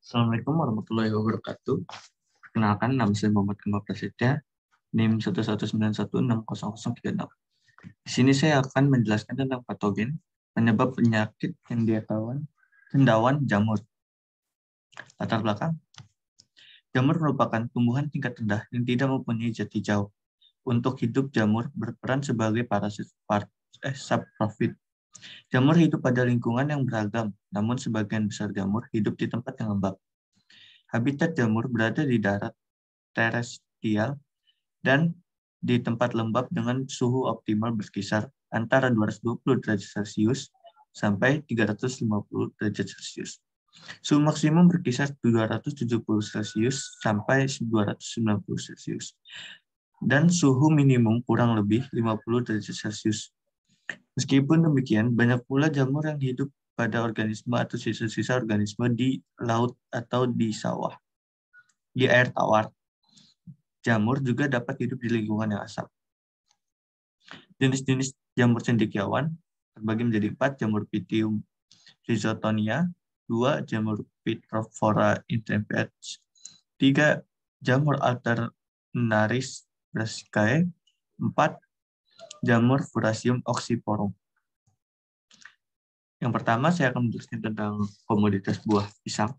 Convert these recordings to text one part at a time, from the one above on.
Assalamualaikum warahmatullahi wabarakatuh. Perkenalkan, nama saya Muhammad Kemal Prasetya, NIM 119160036. Di sini saya akan menjelaskan tentang patogen, penyebab penyakit cendawan jamur. Latar belakang, jamur merupakan tumbuhan tingkat rendah yang tidak mempunyai zat hijau. Untuk hidup, jamur berperan sebagai parasit saprofit. Jamur hidup pada lingkungan yang beragam, namun sebagian besar jamur hidup di tempat yang lembab. Habitat jamur berada di darat terestrial dan di tempat lembab dengan suhu optimal berkisar antara 220 derajat Celcius sampai 350 derajat Celcius. Suhu maksimum berkisar 270 Celcius sampai 290 Celcius. Dan suhu minimum kurang lebih 50 derajat Celcius. Meskipun demikian, banyak pula jamur yang hidup pada organisme atau sisa-sisa organisme di laut atau di sawah, di air tawar. Jamur juga dapat hidup di lingkungan yang asam. Jenis-jenis jamur cendekiawan terbagi menjadi 4, jamur Pythium rhizotonia, 2, jamur Phytophthora intemperans, 3, jamur Alternaris brassicae, 4, jamur Fusarium oxysporum. Yang pertama, saya akan menjelaskan tentang komoditas buah pisang.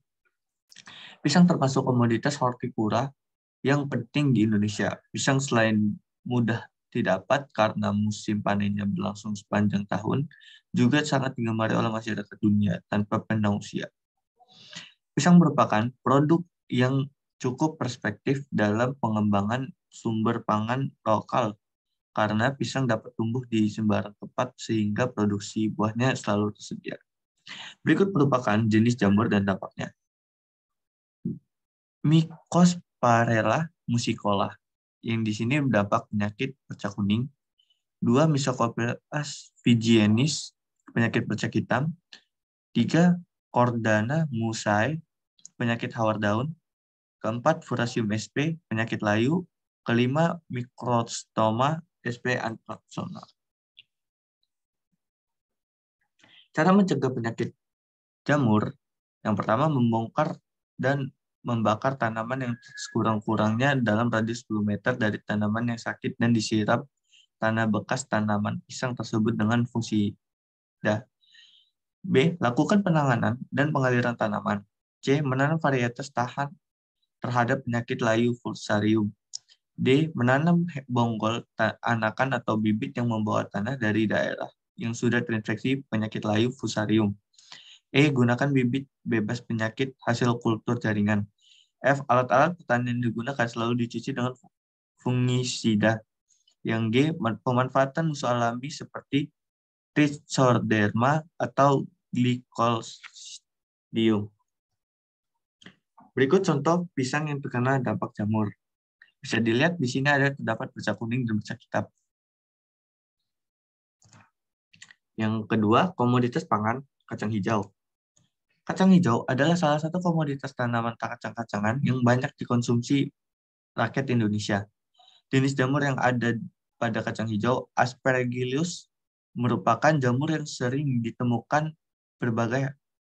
Pisang termasuk komoditas hortikula yang penting di Indonesia. Pisang selain mudah didapat karena musim panennya berlangsung sepanjang tahun, juga sangat digemari oleh masyarakat dunia tanpa pandang usia. Pisang merupakan produk yang cukup perspektif dalam pengembangan sumber pangan lokal karena pisang dapat tumbuh di sembarang tempat sehingga produksi buahnya selalu tersedia. Berikut merupakan jenis jamur dan dampaknya. Mycosparella musicola, yang di sini berdampak penyakit bercak kuning. 2, Mycoplasma phygienis, penyakit bercak hitam. 3, Cordana musae, penyakit hawar daun. 4, Fusarium sp, penyakit layu. 5, Microstoma sp anthraxona. Cara mencegah penyakit jamur, yang pertama membongkar dan membakar tanaman yang sekurang-kurangnya dalam radius 10 meter dari tanaman yang sakit dan disiram tanah bekas tanaman pisang tersebut dengan fungisida. B. Lakukan penanganan dan pengaliran tanaman. C. Menanam varietas tahan terhadap penyakit layu Fusarium. D. Menanam bonggol anakan atau bibit yang membawa tanah dari daerah yang sudah terinfeksi penyakit layu Fusarium. E. Gunakan bibit bebas penyakit hasil kultur jaringan. F. Alat-alat pertanian yang digunakan selalu dicuci dengan fungisida. Yang G. Pemanfaatan musuh alami seperti Trichoderma atau Glycosidium. Berikut contoh pisang yang terkena dampak jamur. Bisa dilihat di sini ada terdapat bercak kuning dan bercak hitam. Yang kedua, komoditas pangan, kacang hijau. Kacang hijau adalah salah satu komoditas tanaman kacang-kacangan yang banyak dikonsumsi rakyat Indonesia. Jenis jamur yang ada pada kacang hijau, Aspergillus, merupakan jamur yang sering ditemukan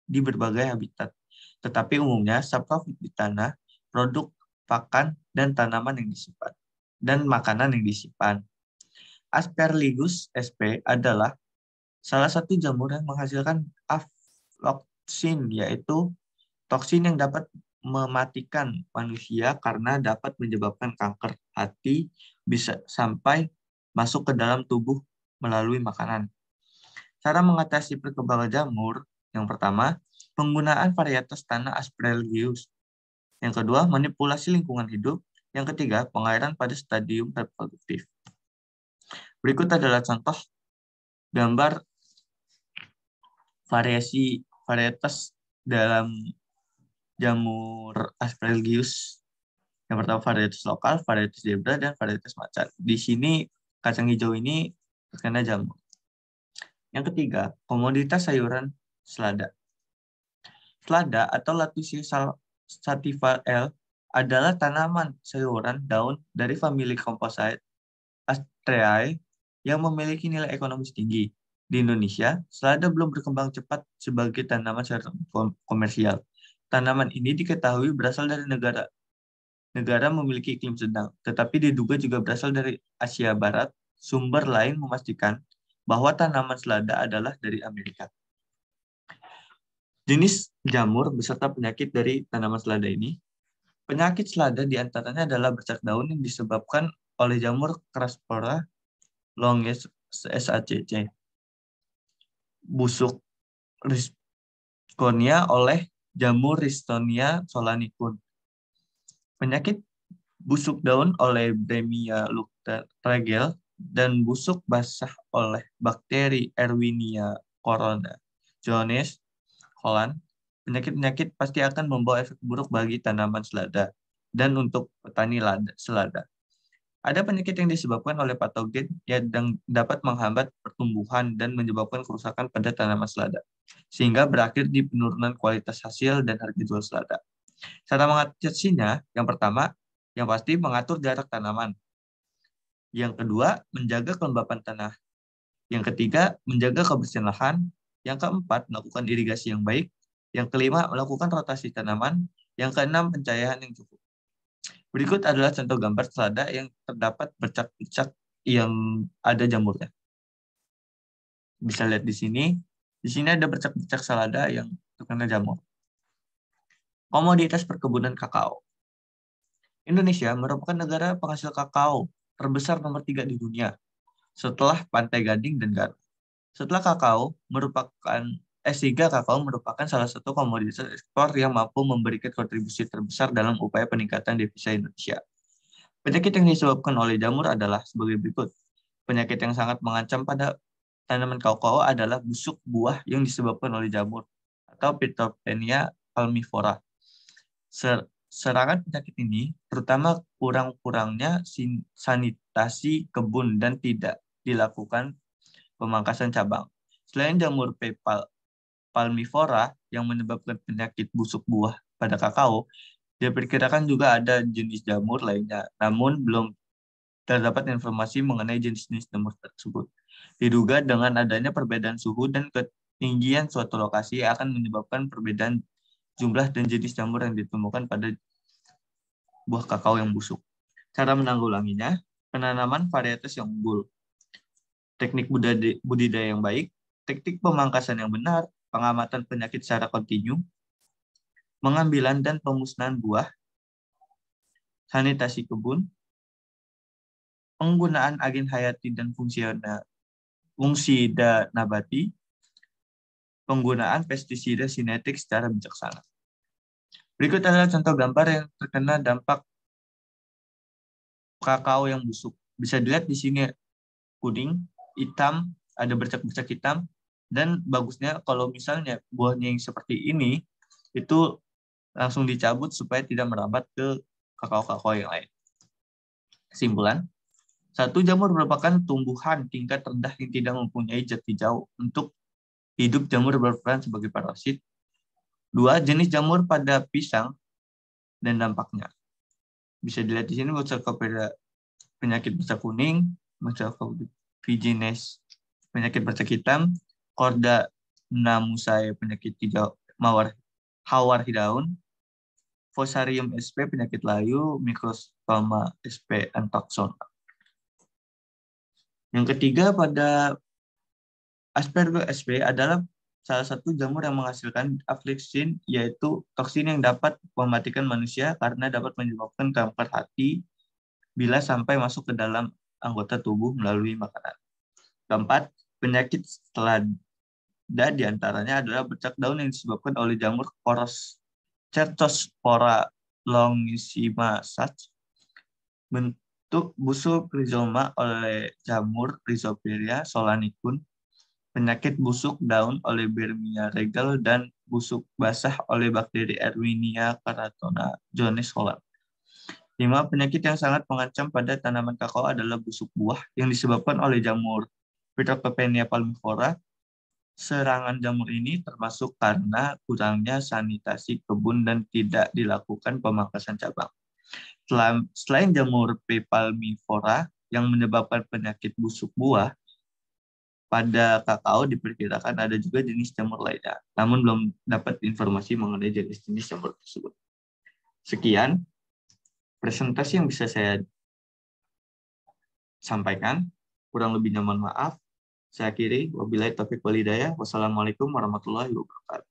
di berbagai habitat. Tetapi umumnya saprofit di tanah, produk pakan, dan tanaman yang disimpan, dan makanan yang disimpan. Aspergillus sp adalah salah satu jamur yang menghasilkan aflatoxin, yaitu toksin yang dapat mematikan manusia karena dapat menyebabkan kanker hati, bisa sampai masuk ke dalam tubuh melalui makanan. Cara mengatasi perkembangan jamur, yang pertama, penggunaan varietas tanah Aspergillus. Yang kedua, manipulasi lingkungan hidup. Yang ketiga, pengairan pada stadium reproduktif. Berikut adalah contoh gambar varietas dalam jamur Aspergillus. Yang pertama varietas lokal, varietas zebra, dan varietas macan. Di sini kacang hijau ini terkena jamur. Yang ketiga, komoditas sayuran selada. Selada atau Latusia sativa L adalah tanaman sayuran daun dari famili Compositae Asteraceae yang memiliki nilai ekonomis tinggi. Di Indonesia, selada belum berkembang cepat sebagai tanaman sayuran komersial. Tanaman ini diketahui berasal dari negara memiliki iklim sedang, tetapi diduga juga berasal dari Asia Barat. Sumber lain memastikan bahwa tanaman selada adalah dari Amerika. Jenis jamur beserta penyakit dari tanaman selada ini. Penyakit selada diantaranya adalah bercak daun yang disebabkan oleh jamur Craspora longus SACC. Busuk Rhizoctonia oleh jamur Rhizostonia solanicum. Penyakit busuk daun oleh Bremia luteregel dan busuk basah oleh bakteri Erwinia corona. Jones, Holland. Penyakit-penyakit pasti akan membawa efek buruk bagi tanaman selada dan untuk petani selada. Ada penyakit yang disebabkan oleh patogen yang dapat menghambat pertumbuhan dan menyebabkan kerusakan pada tanaman selada, sehingga berakhir di penurunan kualitas hasil dan harga jual selada. Cara mengatasinya, yang pertama, yang pasti mengatur jarak tanaman. Yang kedua, menjaga kelembapan tanah. Yang ketiga, menjaga kebersihan lahan. Yang keempat, melakukan irigasi yang baik. Yang kelima, melakukan rotasi tanaman. Yang keenam, pencahayaan yang cukup. Berikut adalah contoh gambar selada yang terdapat bercak-bercak yang ada jamurnya. Bisa lihat di sini. Di sini ada bercak-bercak selada yang terkena jamur. Komoditas perkebunan kakao. Indonesia merupakan negara penghasil kakao terbesar nomor 3 di dunia, setelah Pantai Gading dan Garut. Sehingga kakao merupakan salah satu komoditas ekspor yang mampu memberikan kontribusi terbesar dalam upaya peningkatan devisa Indonesia. Penyakit yang disebabkan oleh jamur adalah sebagai berikut. Penyakit yang sangat mengancam pada tanaman kakao adalah busuk buah yang disebabkan oleh jamur atau Phytophthora palmivora. Serangan penyakit ini terutama kurang-kurangnya sanitasi kebun dan tidak dilakukan pemangkasan cabang. Selain jamur P. palmivora yang menyebabkan penyakit busuk buah pada kakao, diperkirakan juga ada jenis jamur lainnya, namun belum terdapat informasi mengenai jenis-jenis jamur tersebut. Diduga dengan adanya perbedaan suhu dan ketinggian suatu lokasi akan menyebabkan perbedaan jumlah dan jenis jamur yang ditemukan pada buah kakao yang busuk. Cara menanggulanginya, penanaman varietas yang unggul, teknik budidaya yang baik, teknik pemangkasan yang benar, pengamatan penyakit secara kontinu, pengambilan dan pemusnahan buah, sanitasi kebun, penggunaan agen hayati dan fungsida nabati, penggunaan pestisida sinetik secara bijaksana. Berikut adalah contoh gambar yang terkena dampak kakao yang busuk. Bisa dilihat di sini kuning, hitam, ada bercak-bercak hitam, dan bagusnya kalau misalnya buahnya yang seperti ini, itu langsung dicabut supaya tidak merambat ke kakao-kakao yang lain. Kesimpulan, satu, jamur merupakan tumbuhan tingkat rendah yang tidak mempunyai zat hijau. Untuk hidup, jamur berperan sebagai parasit. Dua, jenis jamur pada pisang dan dampaknya. Bisa dilihat di sini Muscovia penyakit bercak kuning, Muscovia virginis penyakit bercak hitam, Corda namusae penyakit hijau hawar daun, Fusarium sp penyakit layu, Microsperma sp antoxona. Yang ketiga pada Aspergillus sp adalah salah satu jamur yang menghasilkan afliksin, yaitu toksin yang dapat mematikan manusia karena dapat menyebabkan kanker hati bila sampai masuk ke dalam anggota tubuh melalui makanan. Keempat, penyakit selada diantaranya adalah bercak daun yang disebabkan oleh jamur Cercospora longissima Sachs, bentuk busuk rizoma oleh jamur Rhizopteria solanicum, penyakit busuk daun oleh Bremia regel, dan busuk basah oleh bakteri Erwinia caratona Jones Holland. 5. Penyakit yang sangat mengancam pada tanaman kakao adalah busuk buah yang disebabkan oleh jamur Phytophthora palmivora. Serangan jamur ini termasuk karena kurangnya sanitasi kebun dan tidak dilakukan pemangkasan cabang. Selain jamur P. palmivora yang menyebabkan penyakit busuk buah, pada kakao diperkirakan ada juga jenis jamur lainnya, namun belum dapat informasi mengenai jenis-jenis jamur tersebut. Sekian presentasi yang bisa saya sampaikan. Kurang lebihnya mohon maaf. Saya akhiri. Wabillahi taufiq wal hidayah. Wassalamualaikum warahmatullahi wabarakatuh.